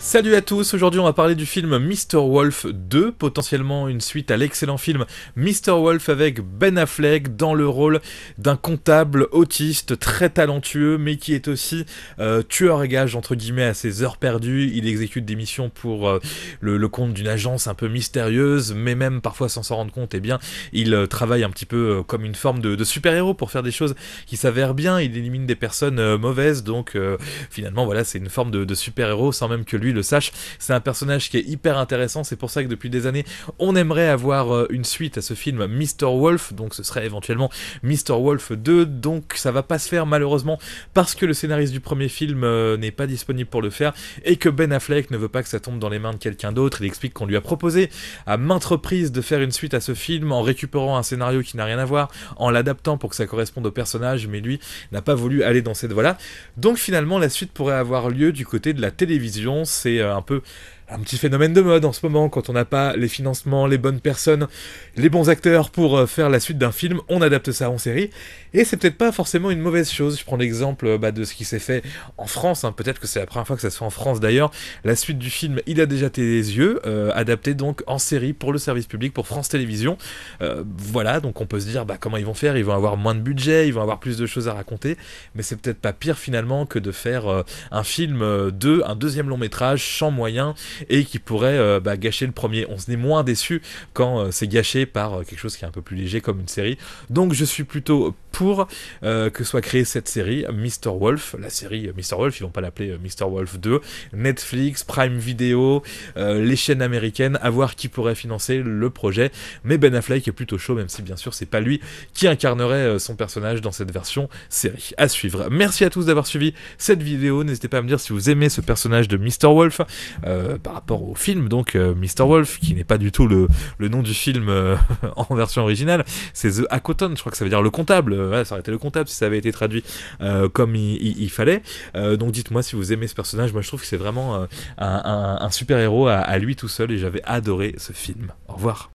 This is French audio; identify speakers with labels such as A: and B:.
A: Salut à tous, aujourd'hui on va parler du film Mr. Wolf 2, potentiellement une suite à l'excellent film Mr. Wolf avec Ben Affleck dans le rôle d'un comptable autiste très talentueux mais qui est aussi tueur à gages entre guillemets à ses heures perdues. Il exécute des missions pour le compte d'une agence un peu mystérieuse, mais même parfois sans s'en rendre compte, eh bien il travaille un petit peu comme une forme de super-héros pour faire des choses qui s'avèrent bien. Il élimine des personnes mauvaises, donc finalement voilà, c'est une forme de super-héros sans même que lui le sache. C'est un personnage qui est hyper intéressant, c'est pour ça que depuis des années on aimerait avoir une suite à ce film Mr. Wolf, donc ce serait éventuellement Mr. Wolf 2, donc ça va pas se faire malheureusement parce que le scénariste du premier film n'est pas disponible pour le faire et que Ben Affleck ne veut pas que ça tombe dans les mains de quelqu'un d'autre. Il explique qu'on lui a proposé à maintes reprises de faire une suite à ce film en récupérant un scénario qui n'a rien à voir, en l'adaptant pour que ça corresponde au personnage, mais lui n'a pas voulu aller dans cette voie-là. Donc finalement la suite pourrait avoir lieu du côté de la télévision. C'est un peu un petit phénomène de mode en ce moment, quand on n'a pas les financements, les bonnes personnes, les bons acteurs pour faire la suite d'un film, on adapte ça en série, et c'est peut-être pas forcément une mauvaise chose. Je prends l'exemple de ce qui s'est fait en France, hein. Peut-être que c'est la première fois que ça se fait en France d'ailleurs, la suite du film Il a déjà tes yeux, adapté donc en série pour le service public, pour France Télévisions. Voilà, donc on peut se dire comment ils vont faire, ils vont avoir moins de budget, ils vont avoir plus de choses à raconter, mais c'est peut-être pas pire finalement que de faire un film un deuxième long métrage sans moyens, et qui pourrait gâcher le premier. On se est moins déçu quand c'est gâché par quelque chose qui est un peu plus léger comme une série. Donc je suis plutôt pour que soit créée cette série Mr. Wolf, la série Mr. Wolf, ils vont pas l'appeler Mr. Wolf 2, Netflix, Prime Video, les chaînes américaines, à voir qui pourrait financer le projet, mais Ben Affleck est plutôt chaud, même si bien sûr c'est pas lui qui incarnerait son personnage dans cette version série. À suivre. Merci à tous d'avoir suivi cette vidéo, n'hésitez pas à me dire si vous aimez ce personnage de Mr. Wolf, par rapport au film, donc Mr. Wolf, qui n'est pas du tout le nom du film en version originale, c'est The Accountant, je crois que ça veut dire le comptable. Ouais, ça aurait été le comptable si ça avait été traduit comme il fallait. Donc dites-moi si vous aimez ce personnage. Moi je trouve que c'est vraiment un super héros à lui tout seul, et j'avais adoré ce film. Au revoir.